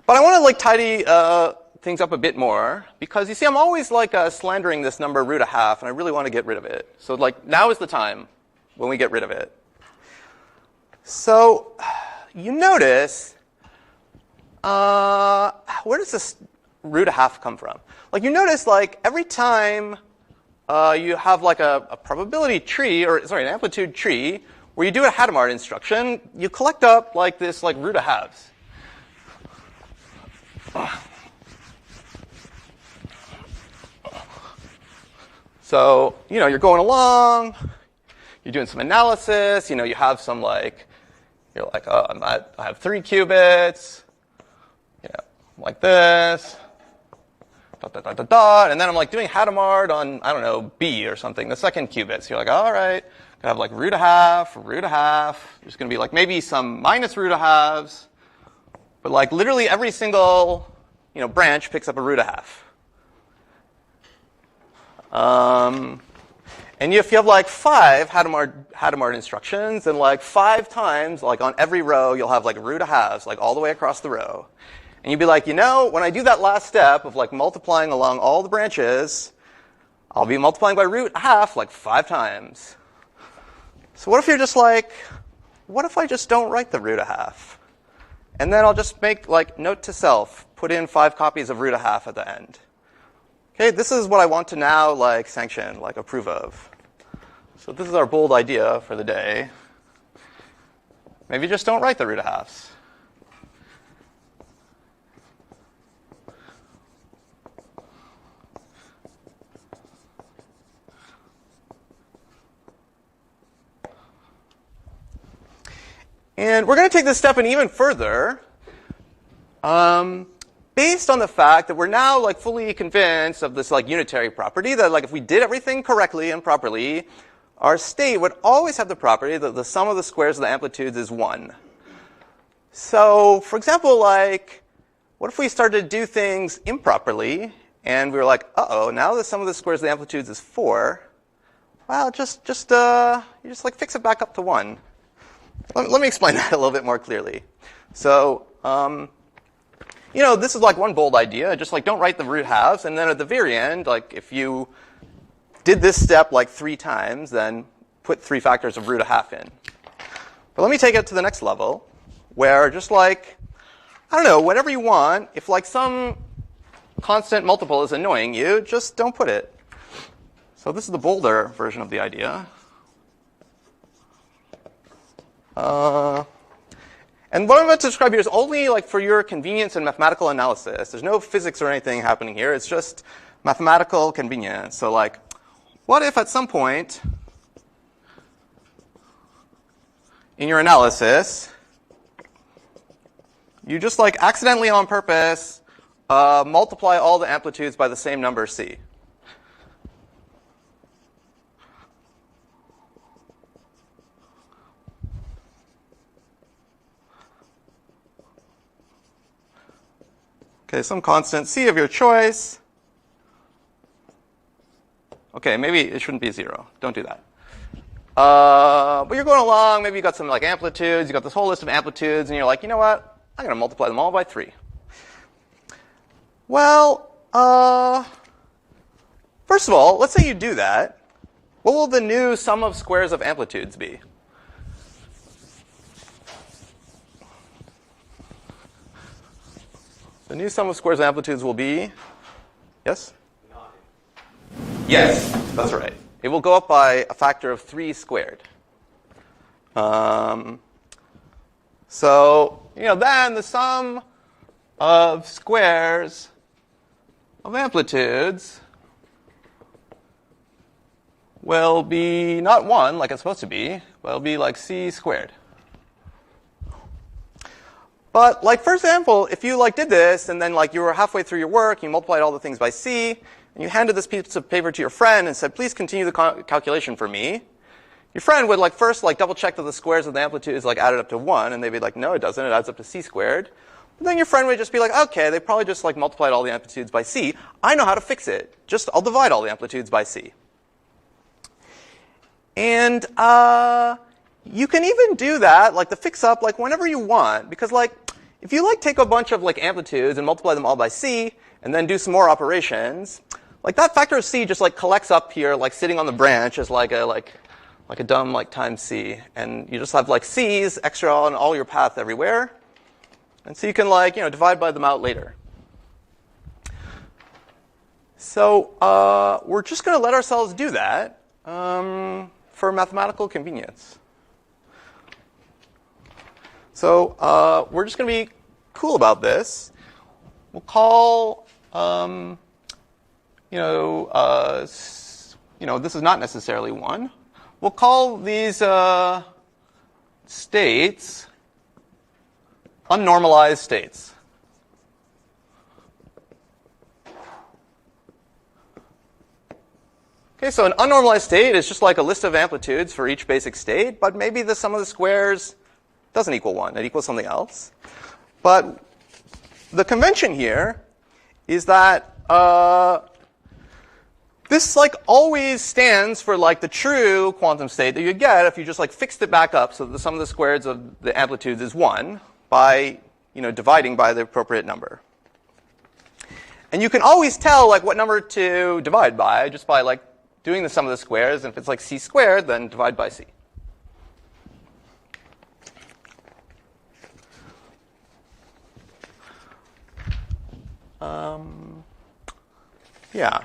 But I want to like tidy things up a bit more, because you see, I'm always like slandering this number root a half, and I really want to get rid of it. So like now is the time when we get rid of it. So you notice, where does this root a half come from? Like you notice, like every time you have like a probability tree, or sorry, an amplitude tree, where you do a Hadamard instruction, you collect up like this like root a halves. So, you know, you're going along, you're doing some analysis, you know, you have some like, you're like, oh, I have 3 qubits, you know, like this, dot, dot, dot, dot, dot, and then I'm like doing Hadamard on, I don't know, B or something, the second qubit. So you're like, all right, gonna have like root a half, there's gonna be like maybe some minus root a halves, but like literally every single, you know, branch picks up a root a half. And if you have like 5 Hadamard instructions, then like 5 times, like on every row, you'll have like root a halves, like all the way across the row. And you'd be like, you know, when I do that last step of like multiplying along all the branches, I'll be multiplying by root a half like 5 times. So what if you're just like, what if I just don't write the root a half? And then I'll just make like note to self, put in 5 copies of root a half at the end. Okay, this is what I want to now like sanction, like approve of. So this is our bold idea for the day. Maybe just don't write the root a halves. And we're going to take this step an even further. Based on the fact that we're now like fully convinced of this like unitary property, that like if we did everything correctly and properly, our state would always have the property that the sum of the squares of the amplitudes is 1. So, for example, like, what if we started to do things improperly, and we were like, uh-oh, now the sum of the squares of the amplitudes is 4. Well, you just like fix it back up to 1. Let me explain that a little bit more clearly. So, you know, this is like one bold idea. Just like don't write the root halves, and then at the very end, like if you did this step like 3 times, then put 3 factors of root a half in. But let me take it to the next level, where just like, I don't know, whatever you want, if like some constant multiple is annoying you, just don't put it. So this is the bolder version of the idea. And what I'm about to describe here is only like for your convenience and mathematical analysis. There's no physics or anything happening here. It's just mathematical convenience. So like, what if at some point in your analysis, you just like accidentally on purpose multiply all the amplitudes by the same number c? Okay, some constant c of your choice. Okay, maybe it shouldn't be 0. Don't do that. But you're going along. Maybe you got some like amplitudes. You got this whole list of amplitudes, and you're like, you know what? I'm going to multiply them all by 3. Well, first of all, let's say you do that. What will the new sum of squares of amplitudes be? The new sum of squares of amplitudes will be, yes? 9. Yes, that's right. It will go up by a factor of 3 squared. So, you know, then the sum of squares of amplitudes will be not 1 like it's supposed to be, but it'll be like c squared. But like, for example, if you like did this and then like you were halfway through your work, you multiplied all the things by c, and you handed this piece of paper to your friend and said, please continue the calculation for me, your friend would like first like double check that the squares of the amplitudes like added up to 1, and they'd be like, no, it doesn't, it adds up to c squared. But then your friend would just be like, okay, they probably just like multiplied all the amplitudes by c. I know how to fix it. Just I'll divide all the amplitudes by c. And you can even do that, like the fix up, like whenever you want, because like if you like take a bunch of like amplitudes and multiply them all by c, and then do some more operations, like that factor of c just like collects up here, like sitting on the branch as like a dumb like times c, and you just have like c's extra on all your path everywhere, and so you can like divide by them out later. So we're just going to let ourselves do that for mathematical convenience. So we're just going to be cool about this. We'll call, this is not necessarily 1. We'll call these states unnormalized states. Okay, so an unnormalized state is just like a list of amplitudes for each basic state, but maybe the sum of the squares doesn't equal 1. It equals something else. But the convention here is that this like always stands for like the true quantum state that you get if you just like fixed it back up so that the sum of the squares of the amplitudes is 1 by dividing by the appropriate number. And you can always tell like what number to divide by just by like doing the sum of the squares, and if it's like c squared, then divide by c. Yeah.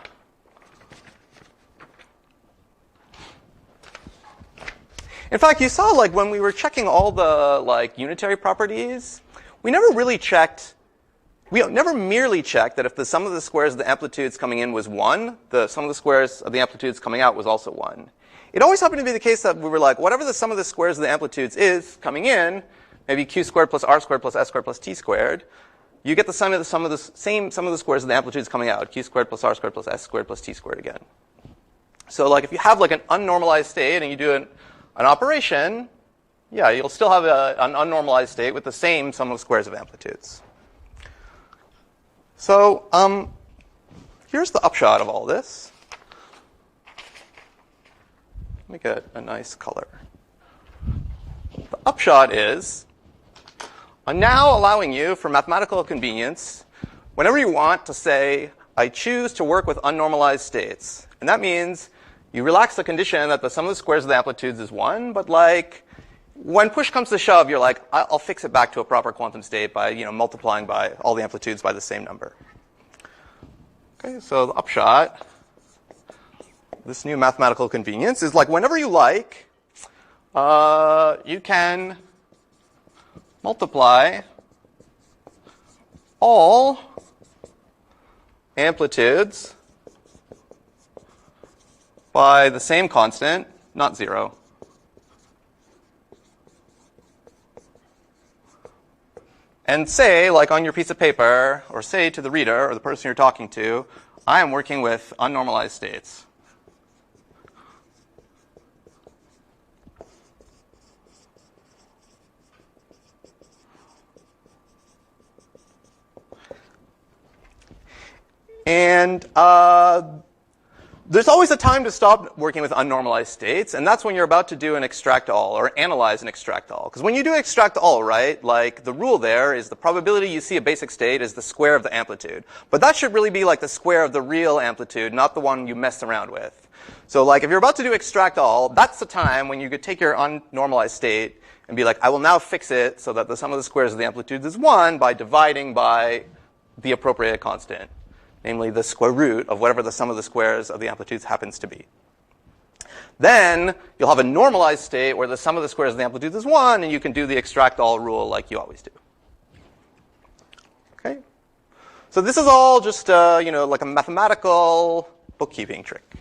In fact, you saw like when we were checking all the like unitary properties, we never merely checked that if the sum of the squares of the amplitudes coming in was 1, the sum of the squares of the amplitudes coming out was also 1. It always happened to be the case that we were like, whatever the sum of the squares of the amplitudes is coming in, maybe q squared plus r squared plus s squared plus t squared, you get the same sum of the squares of the amplitudes coming out, q squared plus r squared plus s squared plus t squared again. So like if you have like an unnormalized state and you do an operation, yeah, you'll still have an unnormalized state with the same sum of squares of amplitudes. So here's the upshot of all this. Make it a nice color. The upshot is I'm now allowing you, for mathematical convenience, whenever you want to say, I choose to work with unnormalized states. And that means you relax the condition that the sum of the squares of the amplitudes is 1, but like when push comes to shove, you're like, I'll fix it back to a proper quantum state by multiplying by all the amplitudes by the same number. Okay, so the upshot, this new mathematical convenience is like whenever you like, you can multiply all amplitudes by the same constant, not 0. And say, like on your piece of paper, or say to the reader or the person you're talking to, I am working with unnormalized states. And there's always a time to stop working with unnormalized states, and that's when you're about to do an extract all or analyze an extract all. Because when you do extract all, right, like the rule there is the probability you see a basic state is the square of the amplitude. But that should really be like the square of the real amplitude, not the one you messed around with. So like if you're about to do extract all, that's the time when you could take your unnormalized state and be like, I will now fix it so that the sum of the squares of the amplitudes is 1 by dividing by the appropriate constant, namely the square root of whatever the sum of the squares of the amplitudes happens to be. Then you'll have a normalized state where the sum of the squares of the amplitudes is 1, and you can do the extract all rule like you always do. Okay? So this is all just like a mathematical bookkeeping trick.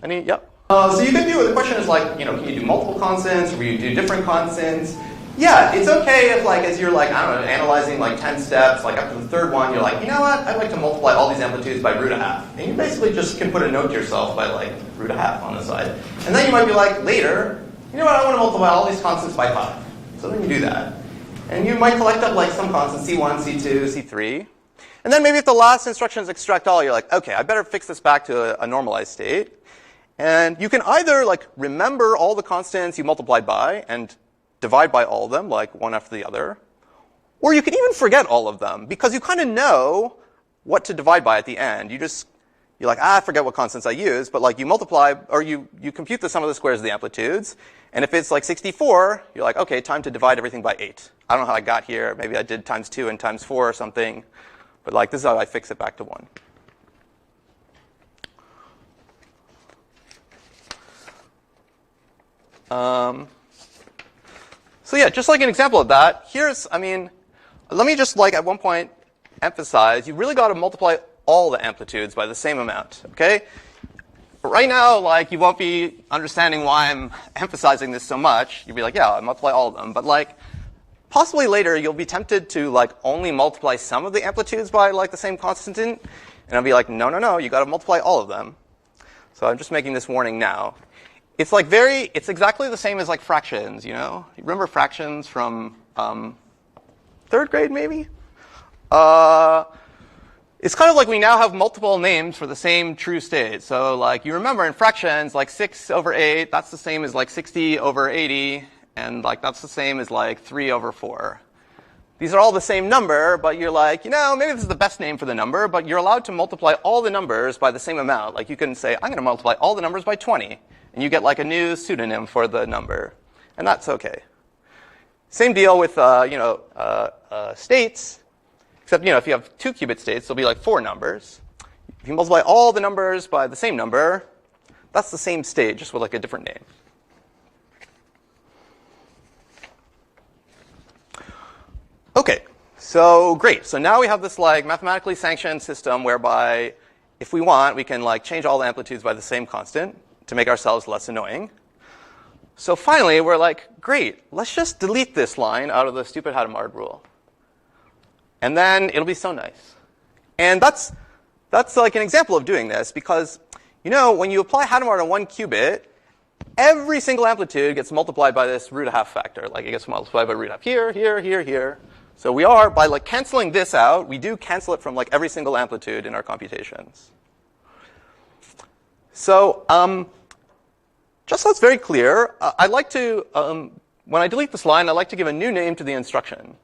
Any? Yep. So you can do, the question is like, can you do multiple constants, or will you do different constants? Yeah, it's okay if like as you're like, I don't know, analyzing like 10 steps, like after the third one, you're like, you know what, I'd like to multiply all these amplitudes by root of half. And you basically just can put a note to yourself by like root of half on the side. And then you might be like, later, you know what, I want to multiply all these constants by 5. So then you do that. And you might collect up like some constants, C1, C2, C3. And then maybe if the last instruction is extract all, you're like, okay, I better fix this back to a normalized state. And you can either like remember all the constants you multiplied by and divide by all of them, like one after the other. Or you could even forget all of them, because you kind of know what to divide by at the end. You're like, I forget what constants I use, but like you multiply, or you compute the sum of the squares of the amplitudes, and if it's like 64, you're like, okay, time to divide everything by 8. I don't know how I got here. Maybe I did times 2 and times 4 or something, but like this is how I fix it back to 1. So yeah, just like an example of that, let me just like at one point emphasize, you really got to multiply all the amplitudes by the same amount, okay? But right now, like, you won't be understanding why I'm emphasizing this so much. You'll be like, yeah, I multiply all of them. But like, possibly later, you'll be tempted to like only multiply some of the amplitudes by like the same constant, and I'll be like, no, you got to multiply all of them. So I'm just making this warning now. It's like it's exactly the same as like fractions, you know? You remember fractions from 3rd grade, maybe? It's kind of like we now have multiple names for the same true state. So like you remember in fractions, like 6 over 8, that's the same as like 60 over 80, and like that's the same as like 3 over 4. These are all the same number, but you're like, maybe this is the best name for the number, but you're allowed to multiply all the numbers by the same amount. Like you can say, I'm going to multiply all the numbers by 20, and you get like a new pseudonym for the number, and that's okay. Same deal with states. Except, if you have 2-qubit states, there'll be like 4 numbers. If you multiply all the numbers by the same number, that's the same state, just with like a different name. Okay, so great. So now we have this like mathematically sanctioned system whereby, if we want, we can like change all the amplitudes by the same constant to make ourselves less annoying. So finally, we're like, great, let's just delete this line out of the stupid Hadamard rule. And then it'll be so nice. And that's like an example of doing this, because, when you apply Hadamard on 1 qubit, every single amplitude gets multiplied by this root-1/2 factor. Like it gets multiplied by root-1/2 here, here, here, here. So we are, by like canceling this out, we do cancel it from like every single amplitude in our computations. So just so it's very clear, I'd like to, when I delete this line, I'd like to give a new name to the instruction.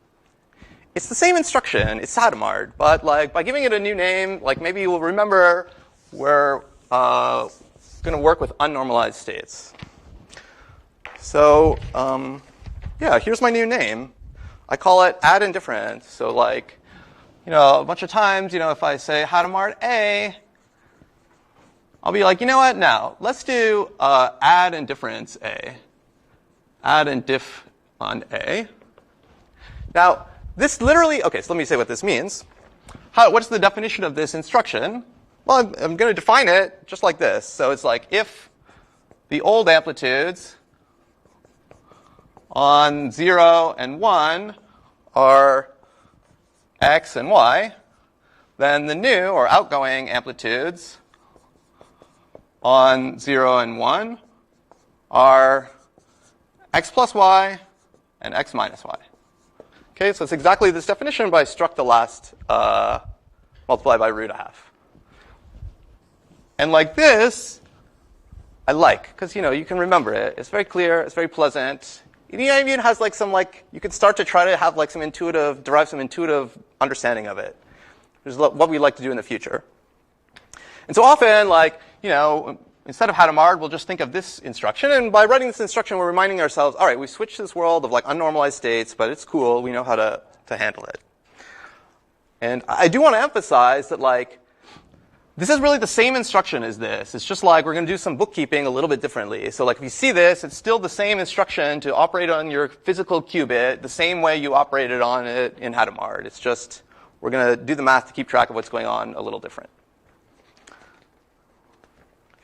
It's the same instruction, it's Hadamard, but like by giving it a new name, like maybe you will remember we're going to work with unnormalized states. So yeah, here's my new name. I call it add indifference. So like, a bunch of times, if I say Hadamard A, I'll be like, you know what, now let's do add indifference A. Add indif on A. Now, this literally, okay, so let me say what this means. What's the definition of this instruction? Well, I'm going to define it just like this. So it's like if the old amplitudes on 0 and 1 are x and y, then the new or outgoing amplitudes on 0 and 1 are x plus y and x minus y. Okay, so it's exactly this definition, but I struck the last multiplied by root-1/2. And like this, I like, because you can remember it. It's very clear. It's very pleasant. It even has like some you can start to try to have like derive some intuitive understanding of it, which is what we like to do in the future. And so often, instead of Hadamard, we'll just think of this instruction. And by writing this instruction, we're reminding ourselves, all right, we switched to this world of like unnormalized states, but it's cool. We know how to handle it. And I do want to emphasize that this is really the same instruction as this. It's just like we're going to do some bookkeeping a little bit differently. So if you see this, it's still the same instruction to operate on your physical qubit the same way you operated on it in Hadamard. It's just we're going to do the math to keep track of what's going on a little different.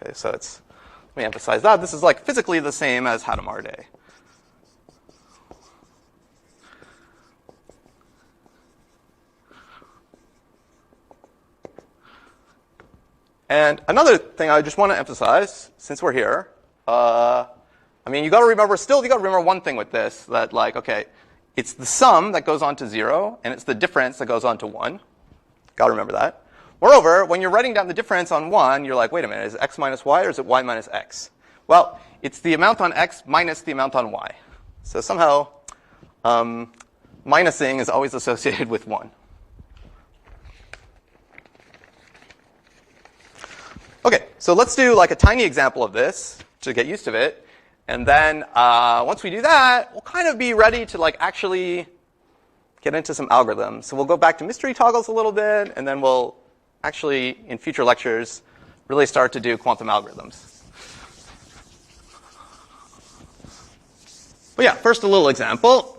Okay, so let me emphasize that. This is physically the same as Hadamard A. And another thing I just want to emphasize, since we're here, you got to remember one thing with this, that okay, it's the sum that goes on to 0, and it's the difference that goes on to 1. Got to remember that. Moreover, when you're writing down the difference on 1, you're like, wait a minute, is it x minus y or is it y minus x? Well, it's the amount on x minus the amount on y. So somehow, minusing is always associated with 1. Okay, so let's do like a tiny example of this to get used to it. And then once we do that, we'll kind of be ready to like actually get into some algorithms. So we'll go back to mystery toggles a little bit, and then we'll actually, in future lectures, really start to do quantum algorithms. But yeah, first a little example.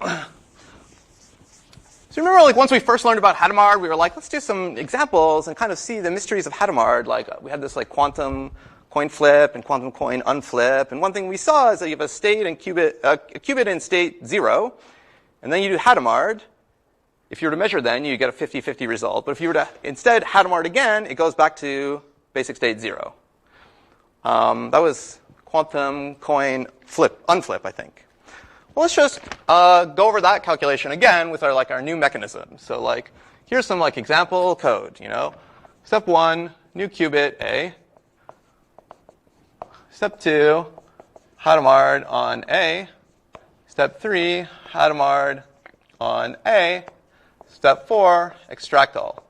So remember, like once we first learned about Hadamard, we were like, let's do some examples and kind of see the mysteries of Hadamard. Like we had this like quantum coin flip and quantum coin unflip. And one thing we saw is that you have a state and a qubit in state 0, and then you do Hadamard. If you were to measure then, you get a 50-50 result. But if you were to instead Hadamard again, it goes back to basic state 0. That was quantum coin flip, unflip, I think. Well, let's just go over that calculation again with our new mechanism. So like, here's some like example code, you know. Step 1, new qubit A. Step 2, Hadamard on A. Step 3, Hadamard on A. Step 4, extract all.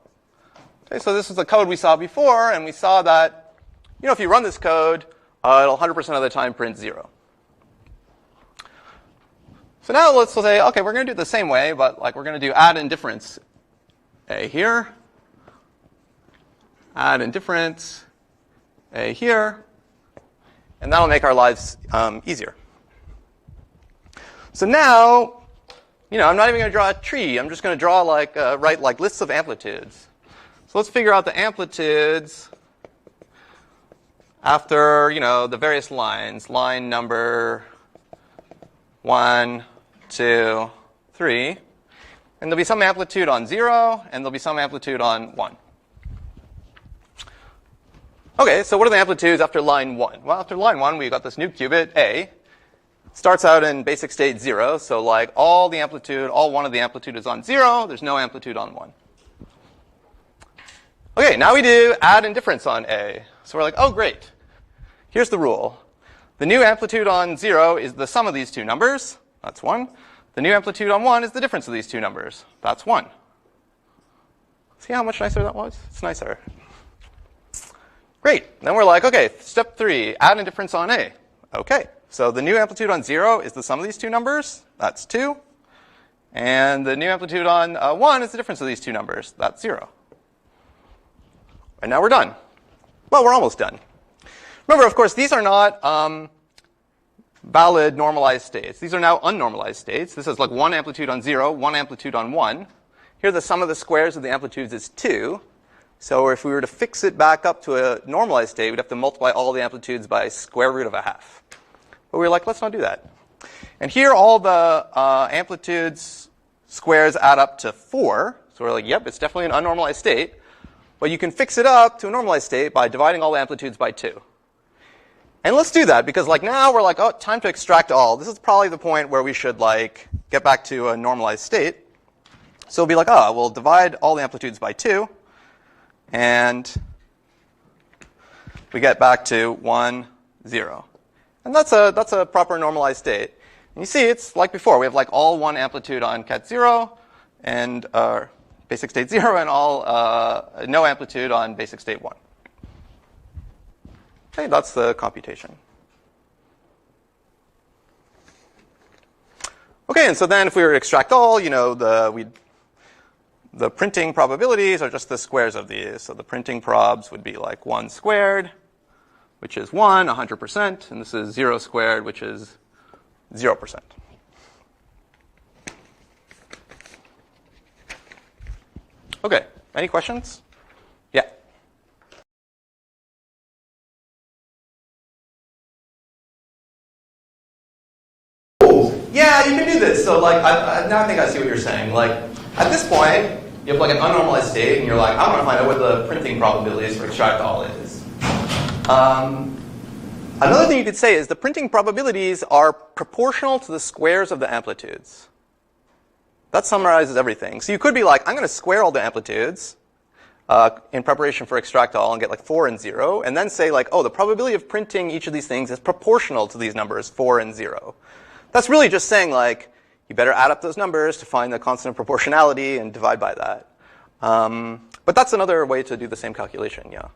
Okay, so this is the code we saw before, and we saw that, you know, if you run this code, it'll 100% of the time print 0. So now let's say, okay, we're going to do it the same way, but like we're going to do add and difference A here, add and difference A here, and that'll make our lives easier. So now, you know, I'm not even going to draw a tree. I'm just going to draw like write like lists of amplitudes. So let's figure out the amplitudes after, you know, the various lines. Line number 1, 2, 3. And there'll be some amplitude on 0, and there'll be some amplitude on 1. Okay, so what are the amplitudes after line 1? Well, after line 1, we've got this new qubit, A. It starts out in basic state 0, so like all one of the amplitude is on 0. There's no amplitude on 1. Okay, now we do add and difference on A. So we're like, oh, great. Here's the rule. The new amplitude on 0 is the sum of these two numbers. That's 1. The new amplitude on 1 is the difference of these two numbers. That's 1. See how much nicer that was? It's nicer. Great. Then we're like, okay, step 3, add and difference on A. Okay. So the new amplitude on 0 is the sum of these two numbers. That's 2. And the new amplitude on 1 is the difference of these two numbers. That's 0. And now we're done. Well, we're almost done. Remember, of course, these are not valid normalized states. These are now unnormalized states. This is like 1 amplitude on 0, 1 amplitude on 1. Here, the sum of the squares of the amplitudes is 2. So if we were to fix it back up to a normalized state, we'd have to multiply all the amplitudes by square root of a half. But we were like, let's not do that. And here, all the amplitudes squares add up to 4. So we're like, yep, it's definitely an unnormalized state. But you can fix it up to a normalized state by dividing all the amplitudes by 2. And let's do that, because like now we're like, oh, time to extract all. This is probably the point where we should like get back to a normalized state. So we'll be like, oh, we'll divide all the amplitudes by 2. And we get back to 1, 0. And that's a proper normalized state. And you see, it's like before. We have like all 1 amplitude on cat 0, and basic state 0, and all no amplitude on basic state 1. Okay, that's the computation. Okay, and so then if we were to extract all, you know, the printing probabilities are just the squares of these. So the printing probs would be like 1 squared, which is 1, 100%, and this is 0 squared, which is 0%. Okay, any questions? Yeah. Yeah, you can do this. So like, now I think I see what you're saying. Like, at this point, you have like an unnormalized state, and you're like, I want to find out what the printing probabilities for extract all is. Another thing you could say is the printing probabilities are proportional to the squares of the amplitudes. That summarizes everything. So you could be like, I'm going to square all the amplitudes in preparation for extract all and get like 4 and 0, and then say like, oh, the probability of printing each of these things is proportional to these numbers, 4 and 0. That's really just saying like, you better add up those numbers to find the constant of proportionality and divide by that. But that's another way to do the same calculation, yeah.